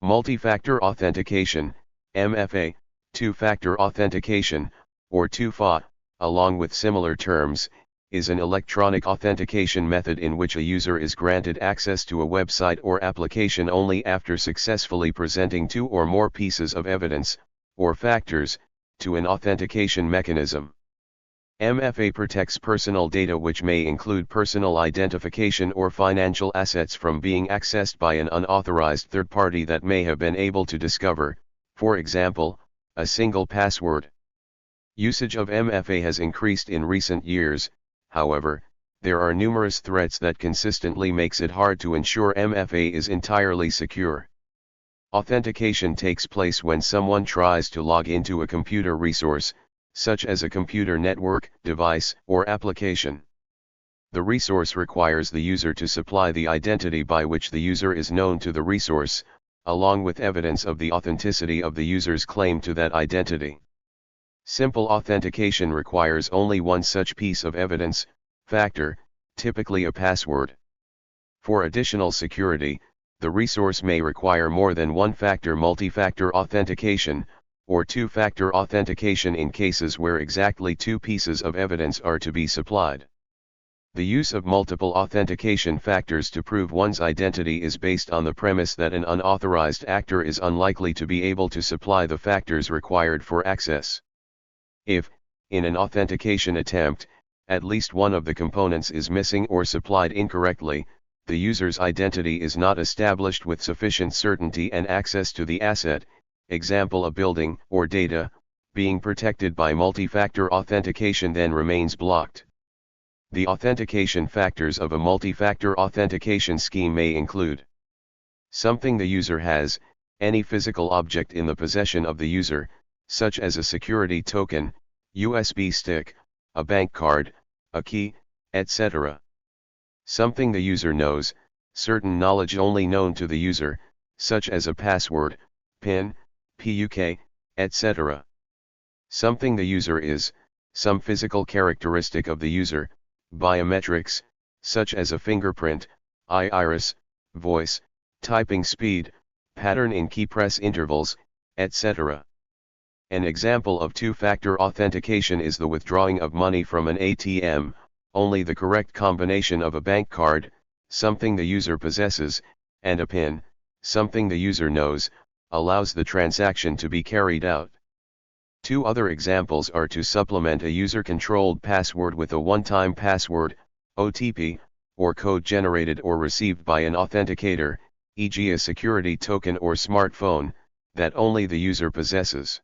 Multi-factor authentication, MFA, two-factor authentication, or 2FA, along with similar terms, is an electronic authentication method in which a user is granted access to a website or application only after successfully presenting two or more pieces of evidence, or factors, to an authentication mechanism. MFA protects personal data, which may include personal identification or financial assets, from being accessed by an unauthorized third party that may have been able to discover, for example, a single password. Usage of MFA has increased in recent years. However, there are numerous threats that consistently makes it hard to ensure MFA is entirely secure. Authentication takes place when someone tries to log into a computer resource, such as a computer network, device, or application. The resource requires the user to supply the identity by which the user is known to the resource, along with evidence of the authenticity of the user's claim to that identity. Simple authentication requires only one such piece of evidence, factor, typically a password. For additional security, the resource may require more than one-factor multi-factor authentication, or two-factor authentication in cases where exactly two pieces of evidence are to be supplied. The use of multiple authentication factors to prove one's identity is based on the premise that an unauthorized actor is unlikely to be able to supply the factors required for access. If, in an authentication attempt, at least one of the components is missing or supplied incorrectly, the user's identity is not established with sufficient certainty, and access to the asset, example a building or data, being protected by multi-factor authentication, then remains blocked. The authentication factors of a multi-factor authentication scheme may include something the user has, any physical object in the possession of the user, such as a security token, USB stick, a bank card, a key, etc. Something the user knows, certain knowledge only known to the user, such as a password, PIN, PUK, etc. Something the user is, some physical characteristic of the user, biometrics, such as a fingerprint, eye iris, voice, typing speed, pattern in key press intervals, etc. An example of two-factor authentication is the withdrawing of money from an ATM. Only the correct combination of a bank card, something the user possesses, and a PIN, something the user knows, allows the transaction to be carried out. Two other examples are to supplement a user-controlled password with a one-time password, OTP, or code generated or received by an authenticator, e.g. a security token or smartphone, that only the user possesses.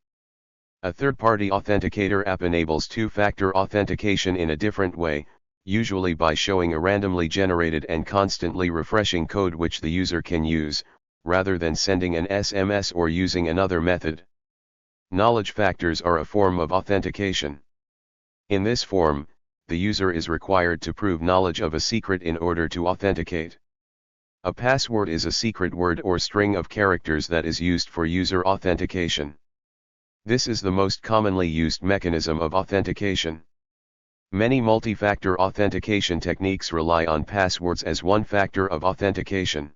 A third-party authenticator app enables two-factor authentication in a different way, usually by showing a randomly generated and constantly refreshing code which the user can use, rather than sending an SMS or using another method. Knowledge factors are a form of authentication. In this form, the user is required to prove knowledge of a secret in order to authenticate. A password is a secret word or string of characters that is used for user authentication. This is the most commonly used mechanism of authentication. Many multi-factor authentication techniques rely on passwords as one factor of authentication.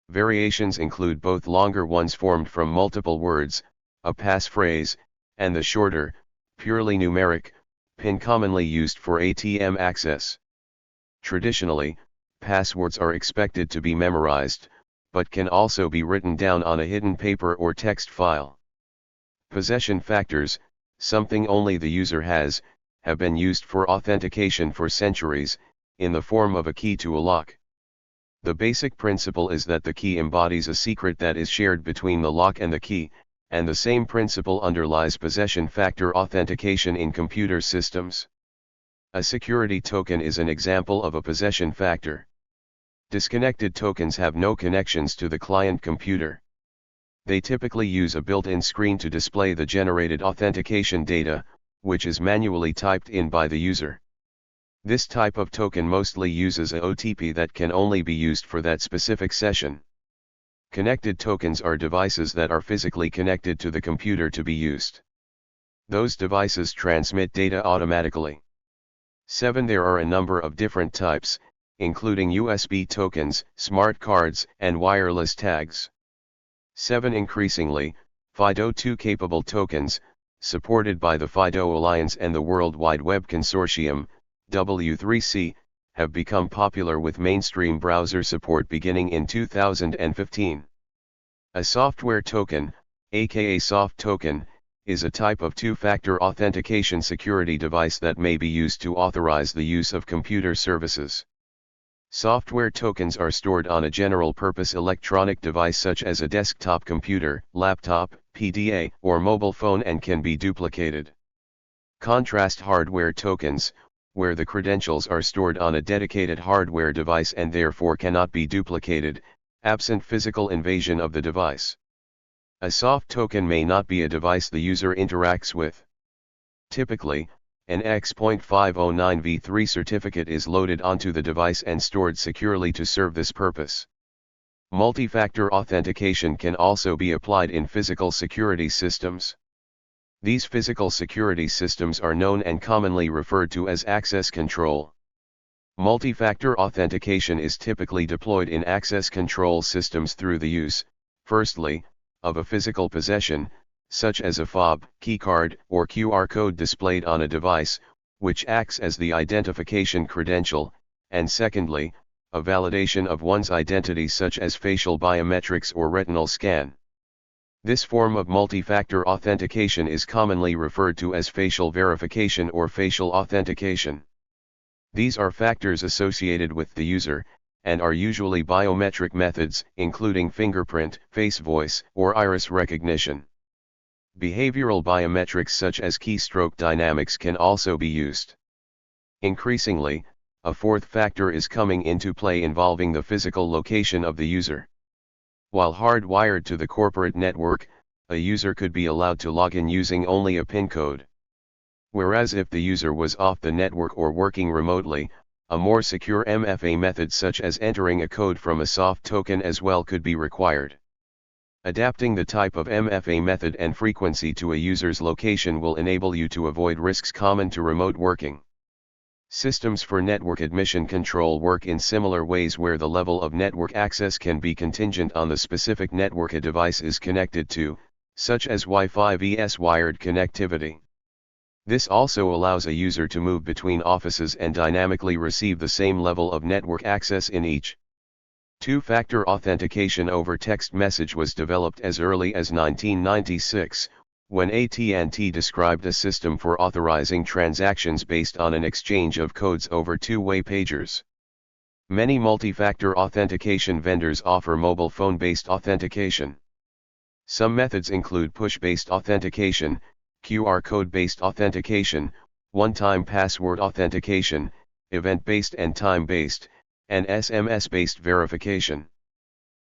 Variations include both longer ones formed from multiple words, a passphrase, and the shorter, purely numeric, PIN commonly used for ATM access. Traditionally, passwords are expected to be memorized, but can also be written down on a hidden paper or text file. Possession factors, something only the user has, have been used for authentication for centuries, in the form of a key to a lock. The basic principle is that the key embodies a secret that is shared between the lock and the key, and the same principle underlies possession factor authentication in computer systems. A security token is an example of a possession factor. Disconnected tokens have no connections to the client computer. They typically use a built-in screen to display the generated authentication data, which is manually typed in by the user. This type of token mostly uses a OTP that can only be used for that specific session. Connected tokens are devices that are physically connected to the computer to be used. Those devices transmit data automatically. 7. There are a number of different types, including USB tokens, smart cards, and wireless tags. 7. Increasingly, FIDO2 capable tokens, supported by the FIDO Alliance and the World Wide Web Consortium, W3C, have become popular with mainstream browser support beginning in 2015. A software token, aka soft token, is a type of two-factor authentication security device that may be used to authorize the use of computer services. Software tokens are stored on a general-purpose electronic device such as a desktop computer, laptop, PDA, or mobile phone and can be duplicated. Contrast hardware tokens, where the credentials are stored on a dedicated hardware device and therefore cannot be duplicated, absent physical invasion of the device. A soft token may not be a device the user interacts with. Typically, an X.509v3 certificate is loaded onto the device and stored securely to serve this purpose. Multi-factor authentication can also be applied in physical security systems. These physical security systems are known and commonly referred to as access control. Multi-factor authentication is typically deployed in access control systems through the use, firstly, of a physical possession, such as a fob, keycard, or QR code displayed on a device, which acts as the identification credential, and secondly, a validation of one's identity such as facial biometrics or retinal scan. This form of multi-factor authentication is commonly referred to as facial verification or facial authentication. These are factors associated with the user, and are usually biometric methods, including fingerprint, face voice, or iris recognition. Behavioral biometrics such as keystroke dynamics can also be used. Increasingly, a fourth factor is coming into play involving the physical location of the user. While hardwired to the corporate network, a user could be allowed to log in using only a PIN code. Whereas if the user was off the network or working remotely, a more secure MFA method such as entering a code from a soft token as well could be required. Adapting the type of MFA method and frequency to a user's location will enable you to avoid risks common to remote working. Systems for network admission control work in similar ways where the level of network access can be contingent on the specific network a device is connected to, such as Wi-Fi vs wired connectivity. This also allows a user to move between offices and dynamically receive the same level of network access in each. Two-factor authentication over text message was developed as early as 1996, when AT&T described a system for authorizing transactions based on an exchange of codes over two-way pagers. Many multi-factor authentication vendors offer mobile phone-based authentication. Some methods include push-based authentication, QR code-based authentication, one-time password authentication, event-based and time-based, and SMS-based verification.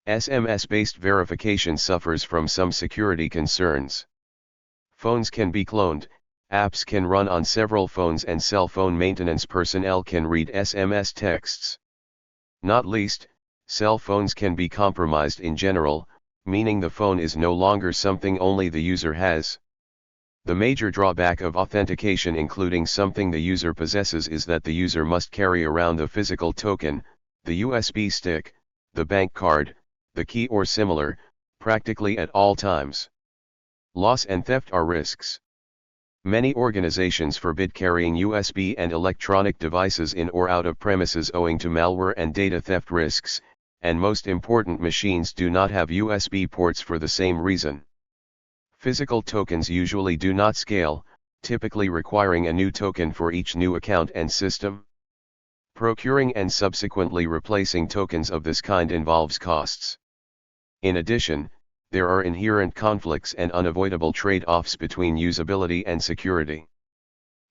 SMS-based verification suffers from some security concerns. Phones can be cloned, apps can run on several phones and cell phone maintenance personnel can read SMS texts. Not least, cell phones can be compromised in general, meaning the phone is no longer something only the user has. The major drawback of authentication including something the user possesses is that the user must carry around the physical token, the USB stick, the bank card, the key or similar, practically at all times. Loss and theft are risks. Many organizations forbid carrying USB and electronic devices in or out of premises owing to malware and data theft risks, and most important machines do not have USB ports for the same reason. Physical tokens usually do not scale, typically requiring a new token for each new account and system. Procuring and subsequently replacing tokens of this kind involves costs. In addition, there are inherent conflicts and unavoidable trade-offs between usability and security.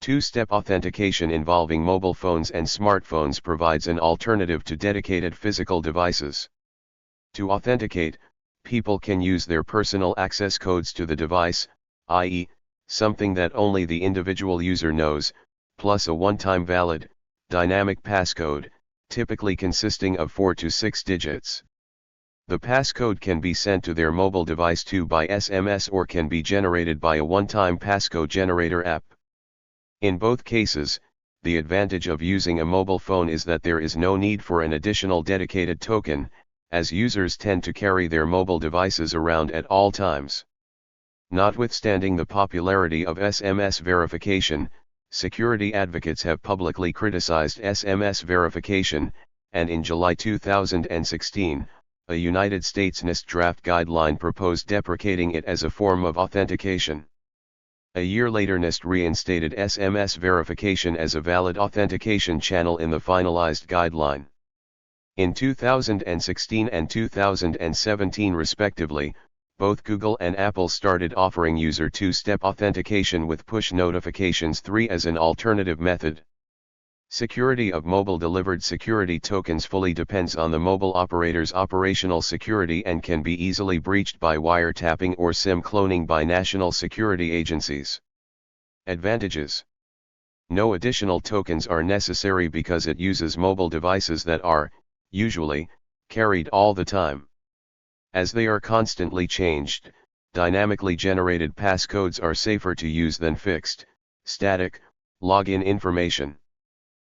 Two-step authentication involving mobile phones and smartphones provides an alternative to dedicated physical devices. To authenticate, people can use their personal access codes to the device, i.e., something that only the individual user knows, plus a one-time valid, dynamic passcode, typically consisting of 4 to 6 digits. The passcode can be sent to their mobile device too by SMS or can be generated by a one-time passcode generator app. In both cases, the advantage of using a mobile phone is that there is no need for an additional dedicated token, as users tend to carry their mobile devices around at all times. Notwithstanding the popularity of SMS verification, security advocates have publicly criticized SMS verification, and in July 2016, a United States NIST draft guideline proposed deprecating it as a form of authentication. A year later, NIST reinstated SMS verification as a valid authentication channel in the finalized guideline. In 2016 and 2017 respectively, both Google and Apple started offering user two-step authentication with push notifications 3 as an alternative method. Security of mobile-delivered security tokens fully depends on the mobile operator's operational security and can be easily breached by wiretapping or SIM cloning by national security agencies. Advantages: no additional tokens are necessary because it uses mobile devices that are, usually, carried all the time. As they are constantly changed, dynamically generated passcodes are safer to use than fixed, static, login information.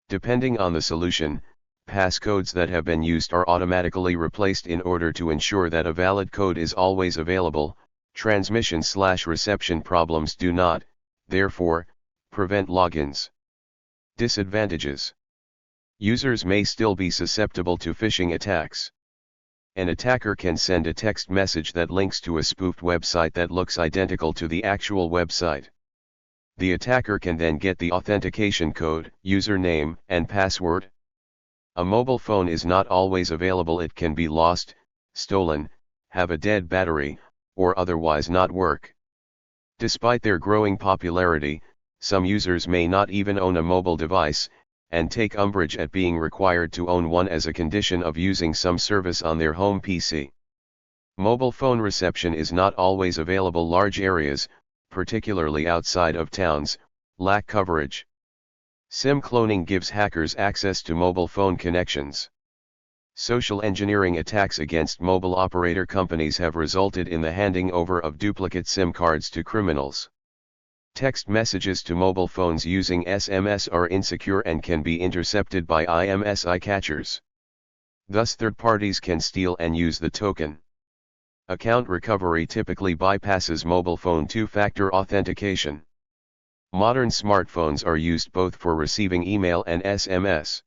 Depending on the solution, passcodes that have been used are automatically replaced in order to ensure that a valid code is always available. Transmission/reception problems do not, therefore, prevent logins. Disadvantages: users may still be susceptible to phishing attacks. An attacker can send a text message that links to a spoofed website that looks identical to the actual website. The attacker can then get the authentication code, username, and password. A mobile phone is not always available. It can be lost, stolen, have a dead battery, or otherwise not work. Despite their growing popularity, some users may not even own a mobile device, and take umbrage at being required to own one as a condition of using some service on their home PC. Mobile phone reception is not always available. Large areas, particularly outside of towns, lack coverage. SIM cloning gives hackers access to mobile phone connections. Social engineering attacks against mobile operator companies have resulted in the handing over of duplicate SIM cards to criminals. Text messages to mobile phones using SMS are insecure and can be intercepted by IMSI catchers. Thus, third parties can steal and use the token. Account recovery typically bypasses mobile phone two-factor authentication. Modern smartphones are used both for receiving email and SMS.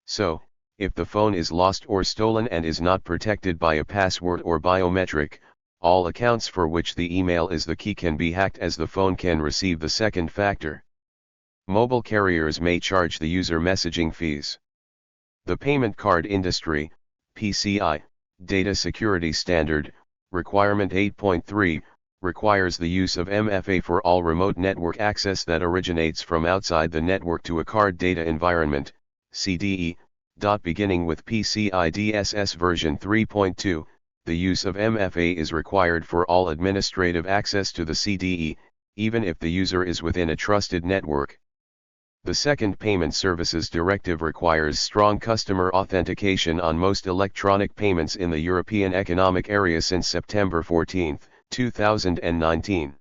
So, if the phone is lost or stolen and is not protected by a password or biometric, all accounts for which the email is the key can be hacked, as the phone can receive the second factor. Mobile carriers may charge the user messaging fees. The Payment Card Industry, PCI, Data Security Standard, Requirement 8.3, requires the use of MFA for all remote network access that originates from outside the network to a card data environment, CDE. Beginning with PCI DSS version 3.2, the use of MFA is required for all administrative access to the CDE, even if the user is within a trusted network. The Second Payment Services Directive requires strong customer authentication on most electronic payments in the European Economic Area since September 14, 2019.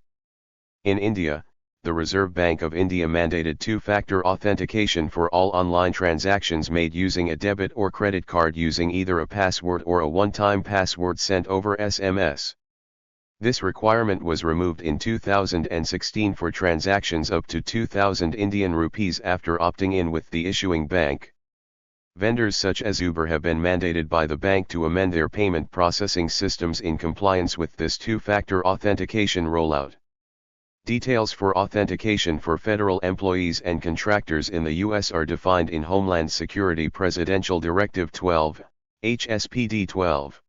In India, the Reserve Bank of India mandated two-factor authentication for all online transactions made using a debit or credit card using either a password or a one-time password sent over SMS. This requirement was removed in 2016 for transactions up to 2,000 Indian rupees after opting in with the issuing bank. Vendors such as Uber have been mandated by the bank to amend their payment processing systems in compliance with this two-factor authentication rollout. Details for authentication for federal employees and contractors in the U.S. are defined in Homeland Security Presidential Directive 12, HSPD 12.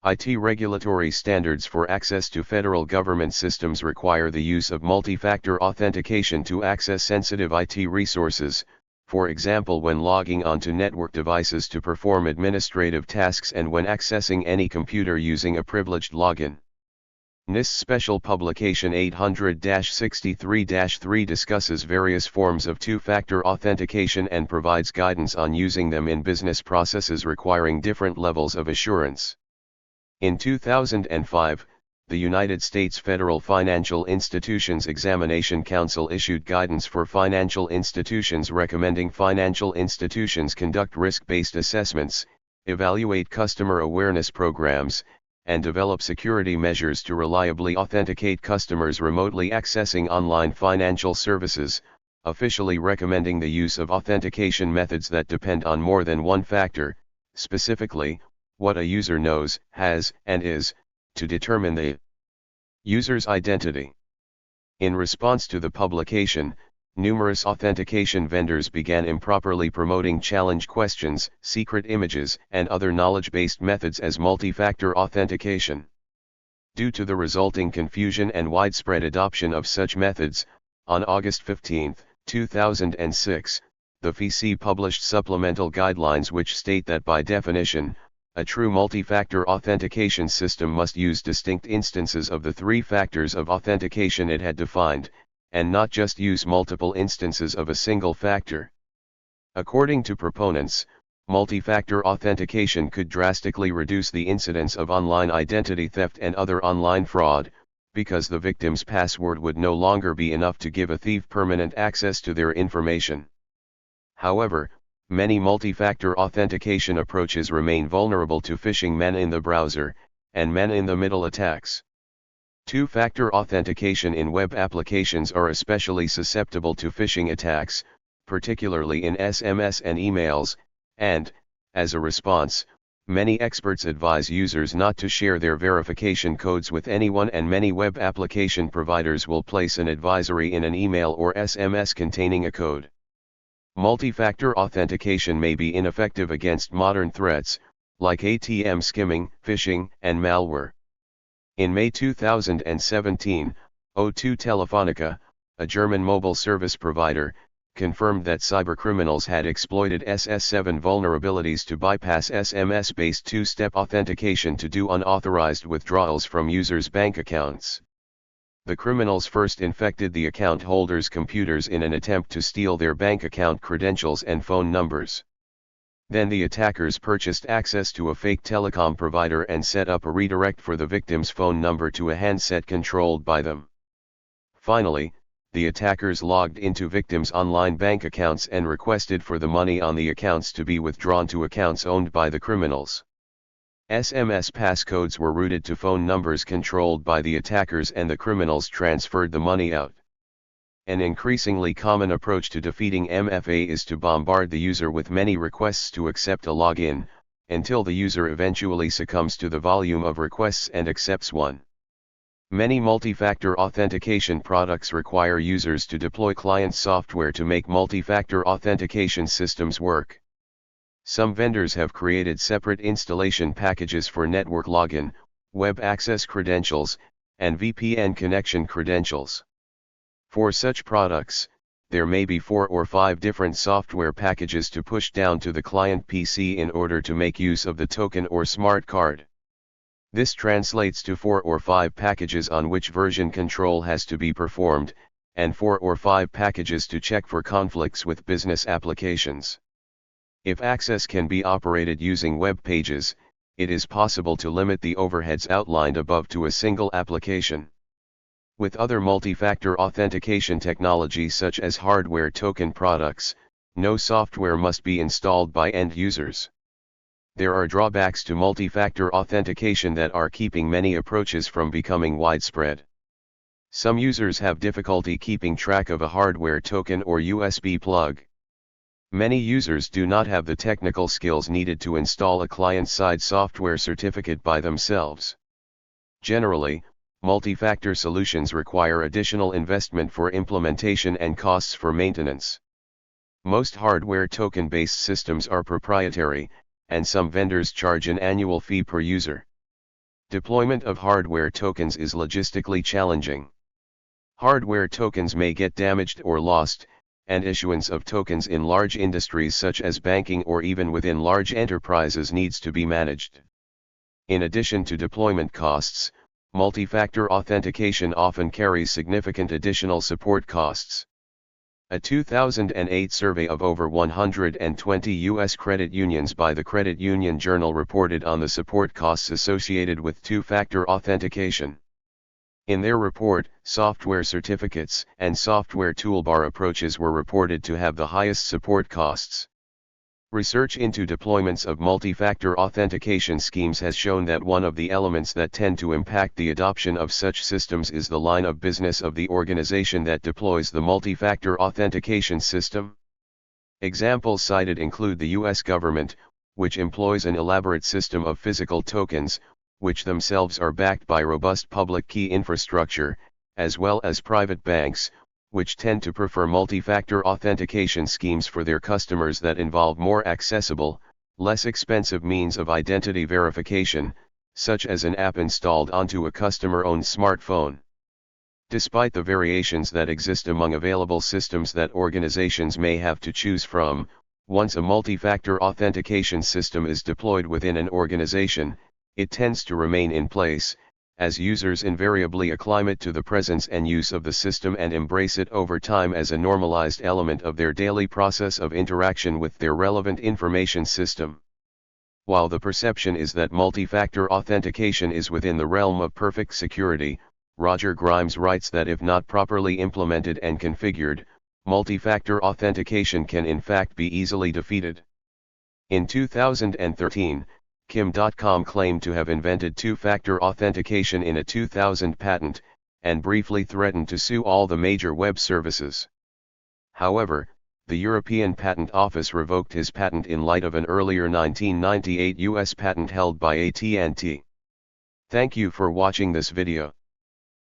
IT regulatory standards for access to federal government systems require the use of multi-factor authentication to access sensitive IT resources, for example when logging onto network devices to perform administrative tasks and when accessing any computer using a privileged login. NIST Special Publication 800-63-3 discusses various forms of two-factor authentication and provides guidance on using them in business processes requiring different levels of assurance. In 2005, the United States Federal Financial Institutions Examination Council issued guidance for financial institutions recommending financial institutions conduct risk-based assessments, evaluate customer awareness programs, and develop security measures to reliably authenticate customers remotely accessing online financial services, officially recommending the use of authentication methods that depend on more than one factor, specifically, what a user knows, has, and is, to determine the user's identity. In response to the publication, numerous authentication vendors began improperly promoting challenge questions, secret images, and other knowledge-based methods as multi-factor authentication. Due to the resulting confusion and widespread adoption of such methods, on August 15, 2006, the FEC published supplemental guidelines which state that by definition, a true multi-factor authentication system must use distinct instances of the three factors of authentication it had defined, and not just use multiple instances of a single factor. According to proponents, multi-factor authentication could drastically reduce the incidence of online identity theft and other online fraud, because the victim's password would no longer be enough to give a thief permanent access to their information. However, many multi-factor authentication approaches remain vulnerable to phishing man-in-the-browser, and man-in-the-middle attacks. Two-factor authentication in web applications are especially susceptible to phishing attacks, particularly in SMS and emails, and, as a response, many experts advise users not to share their verification codes with anyone, and many web application providers will place an advisory in an email or SMS containing a code. Multi-factor authentication may be ineffective against modern threats, like ATM skimming, phishing, and malware. In May 2017, O2 Telefonica, a German mobile service provider, confirmed that cybercriminals had exploited SS7 vulnerabilities to bypass SMS-based two-step authentication to do unauthorized withdrawals from users' bank accounts. The criminals first infected the account holders' computers in an attempt to steal their bank account credentials and phone numbers. Then the attackers purchased access to a fake telecom provider and set up a redirect for the victim's phone number to a handset controlled by them. Finally, the attackers logged into victims' online bank accounts and requested for the money on the accounts to be withdrawn to accounts owned by the criminals. SMS passcodes were routed to phone numbers controlled by the attackers, and the criminals transferred the money out. An increasingly common approach to defeating MFA is to bombard the user with many requests to accept a login, until the user eventually succumbs to the volume of requests and accepts one. Many multi-factor authentication products require users to deploy client software to make multi-factor authentication systems work. Some vendors have created separate installation packages for network login, web access credentials, and VPN connection credentials. For such products, there may be 4 or 5 different software packages to push down to the client PC in order to make use of the token or smart card. This translates to 4 or 5 packages on which version control has to be performed, and 4 or 5 packages to check for conflicts with business applications. If access can be operated using web pages, it is possible to limit the overheads outlined above to a single application. With other multi-factor authentication technologies such as hardware token products, no software must be installed by end users. There are drawbacks to multi-factor authentication that are keeping many approaches from becoming widespread. Some users have difficulty keeping track of a hardware token or USB plug. Many users do not have the technical skills needed to install a client-side software certificate by themselves. Generally, multi-factor solutions require additional investment for implementation and costs for maintenance. Most hardware token-based systems are proprietary, and some vendors charge an annual fee per user. Deployment of hardware tokens is logistically challenging. Hardware tokens may get damaged or lost, and issuance of tokens in large industries such as banking or even within large enterprises needs to be managed. In addition to deployment costs, multi-factor authentication often carries significant additional support costs. A 2008 survey of over 120 U.S. credit unions by the Credit Union Journal reported on the support costs associated with two-factor authentication. In their report, software certificates and software toolbar approaches were reported to have the highest support costs. Research into deployments of multi-factor authentication schemes has shown that one of the elements that tend to impact the adoption of such systems is the line of business of the organization that deploys the multi-factor authentication system. Examples cited include the U.S. government, which employs an elaborate system of physical tokens, which themselves are backed by robust public key infrastructure, as well as private banks, which tend to prefer multi-factor authentication schemes for their customers that involve more accessible, less expensive means of identity verification, such as an app installed onto a customer-owned smartphone. Despite the variations that exist among available systems that organizations may have to choose from, once a multi-factor authentication system is deployed within an organization, it tends to remain in place, as users invariably acclimate to the presence and use of the system and embrace it over time as a normalized element of their daily process of interaction with their relevant information system. While the perception is that multi-factor authentication is within the realm of perfect security, Roger Grimes writes that if not properly implemented and configured, multi-factor authentication can in fact be easily defeated. In 2013, Kim.com claimed to have invented two-factor authentication in a 2000 patent, and briefly threatened to sue all the major web services. However, the European Patent Office revoked his patent in light of an earlier 1998 US patent held by AT&T. Thank you for watching this video.